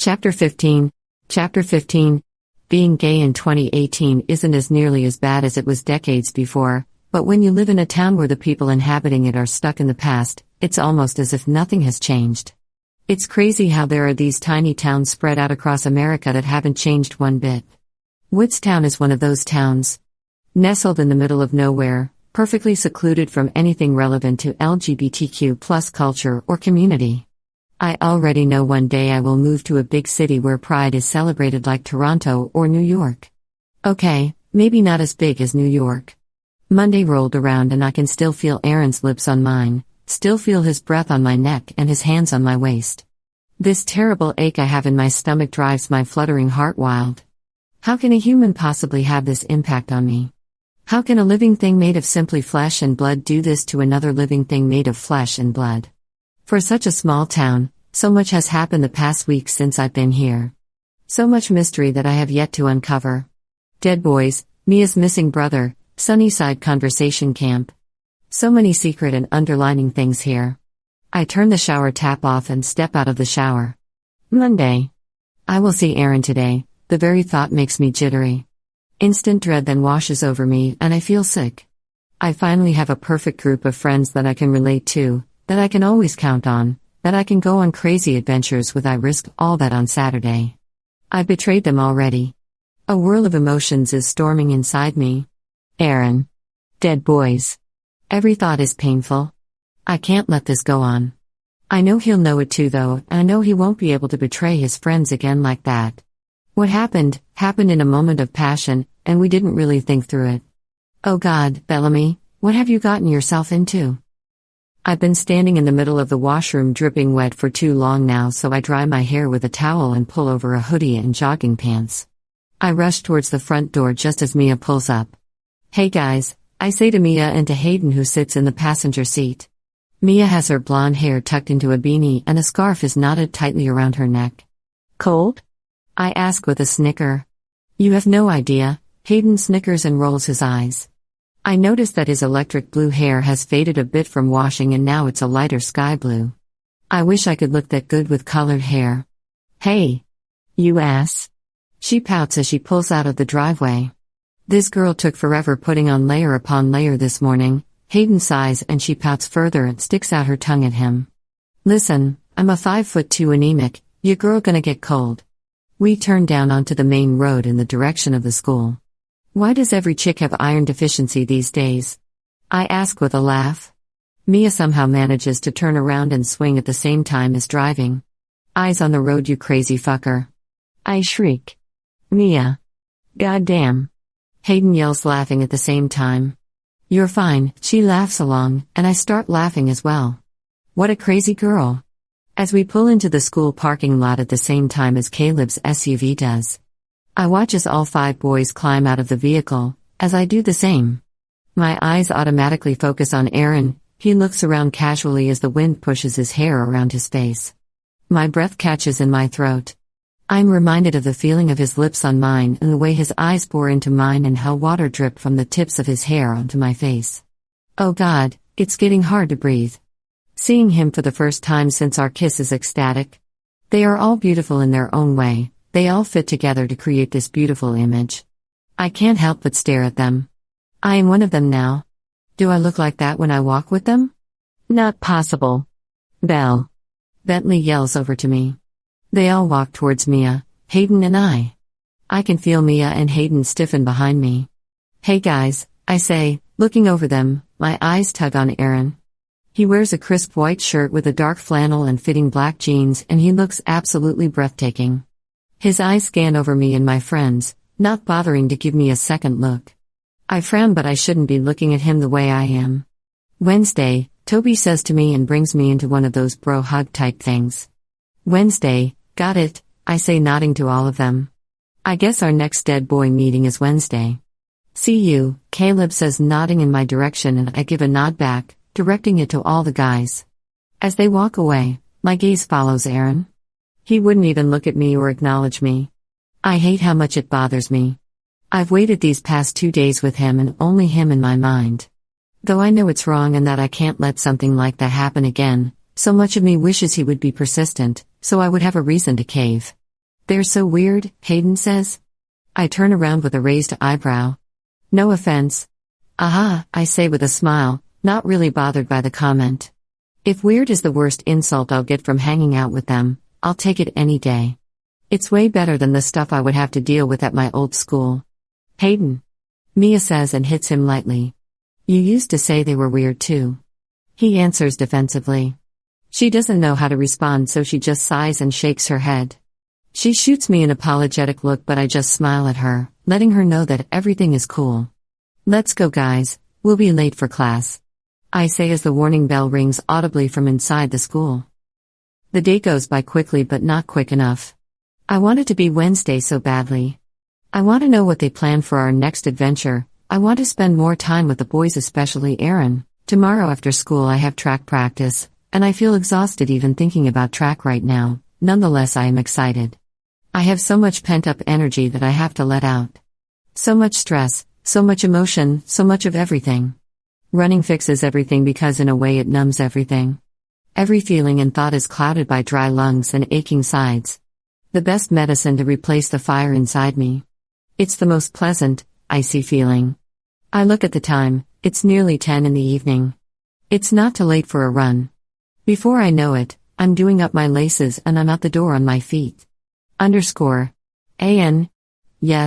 Chapter 15. Chapter 15. Being gay in 2018 isn't as nearly as bad as it was decades before, but when you live in a town where the people inhabiting it are stuck in the past, it's almost as if nothing has changed. It's crazy how there are these tiny towns spread out across America that haven't changed one bit. Woodstown is one of those towns. Nestled in the middle of nowhere, perfectly secluded from anything relevant to LGBTQ+ culture or community. I already know one day I will move to a big city where pride is celebrated like Toronto or New York. Okay, maybe not as big as New York. Monday rolled around and I can still feel Aaron's lips on mine, still feel his breath on my neck and his hands on my waist. This terrible ache I have in my stomach drives my fluttering heart wild. How can a human possibly have this impact on me? How can a living thing made of simply flesh and blood do this to another living thing made of flesh and blood? For such a small town, so much has happened the past week since I've been here. So much mystery that I have yet to uncover. Dead boys, Mia's missing brother, Sunnyside conversation camp. So many secret and underlining things here. I turn the shower tap off and step out of the shower. Monday. I will see Aaron today, the very thought makes me jittery. Instant dread then washes over me and I feel sick. I finally have a perfect group of friends that I can relate to, that I can always count on, that I can go on crazy adventures with. I risk all that on Saturday. I betrayed them already. A whirl of emotions is storming inside me. Aaron. Dead boys. Every thought is painful. I can't let this go on. I know he'll know it too though, and I know he won't be able to betray his friends again like that. What happened in a moment of passion, and we didn't really think through it. Oh God, Bellamy, what have you gotten yourself into? I've been standing in the middle of the washroom dripping wet for too long now, so I dry my hair with a towel and pull over a hoodie and jogging pants. I rush towards the front door just as Mia pulls up. Hey guys, I say to Mia and to Hayden who sits in the passenger seat. Mia has her blonde hair tucked into a beanie and a scarf is knotted tightly around her neck. Cold? I ask with a snicker. You have no idea, Hayden snickers and rolls his eyes. I notice that his electric blue hair has faded a bit from washing and now it's a lighter sky blue. I wish I could look that good with colored hair. Hey! You ass! She pouts as she pulls out of the driveway. This girl took forever putting on layer upon layer this morning. Hayden sighs and she pouts further and sticks out her tongue at him. Listen, I'm a 5'2" anemic, your girl gonna get cold. We turn down onto the main road in the direction of the school. Why does every chick have iron deficiency these days? I ask with a laugh. Mia somehow manages to turn around and swing at the same time as driving. Eyes on the road, you crazy fucker. I shriek. Mia. Goddamn. Hayden yells, laughing at the same time. You're fine, she laughs along, and I start laughing as well. What a crazy girl. As we pull into the school parking lot at the same time as Caleb's SUV does. I watch as all 5 boys climb out of the vehicle, as I do the same. My eyes automatically focus on Aaron. He looks around casually as the wind pushes his hair around his face. My breath catches in my throat. I'm reminded of the feeling of his lips on mine and the way his eyes bore into mine and how water dripped from the tips of his hair onto my face. Oh God, it's getting hard to breathe. Seeing him for the first time since our kiss is ecstatic. They are all beautiful in their own way. They all fit together to create this beautiful image. I can't help but stare at them. I am one of them now. Do I look like that when I walk with them? Not possible. Belle. Bentley yells over to me. They all walk towards Mia, Hayden and I. I can feel Mia and Hayden stiffen behind me. Hey guys, I say, looking over them, my eyes tug on Aaron. He wears a crisp white shirt with a dark flannel and fitting black jeans and he looks absolutely breathtaking. His eyes scan over me and my friends, not bothering to give me a second look. I frown, but I shouldn't be looking at him the way I am. Wednesday, Toby says to me and brings me into one of those bro hug type things. Wednesday, got it, I say, nodding to all of them. I guess our next dead boy meeting is Wednesday. See you, Caleb says, nodding in my direction, and I give a nod back, directing it to all the guys. As they walk away, my gaze follows Aaron. He wouldn't even look at me or acknowledge me. I hate how much it bothers me. I've waited these past 2 days with him and only him in my mind. Though I know it's wrong and that I can't let something like that happen again, so much of me wishes he would be persistent, so I would have a reason to cave. They're so weird, Hayden says. I turn around with a raised eyebrow. No offense. Aha, I say with a smile, not really bothered by the comment. If weird is the worst insult I'll get from hanging out with them, I'll take it any day. It's way better than the stuff I would have to deal with at my old school. Hayden. Mia says and hits him lightly. You used to say they were weird too. He answers defensively. She doesn't know how to respond, so she just sighs and shakes her head. She shoots me an apologetic look, but I just smile at her, letting her know that everything is cool. Let's go, guys, we'll be late for class. I say as the warning bell rings audibly from inside the school. The day goes by quickly, but not quick enough. I want it to be Wednesday so badly. I want to know what they plan for our next adventure. I want to spend more time with the boys, especially Aaron. Tomorrow after school I have track practice, and I feel exhausted even thinking about track right now. Nonetheless, I am excited. I have so much pent-up energy that I have to let out. So much stress, so much emotion, so much of everything. Running fixes everything because in a way it numbs everything. Every feeling and thought is clouded by dry lungs and aching sides. The best medicine to replace the fire inside me. It's the most pleasant, icy feeling. I look at the time, it's nearly 10 in the evening. It's not too late for a run. Before I know it, I'm doing up my laces and I'm out the door on my feet. _AN. Yes.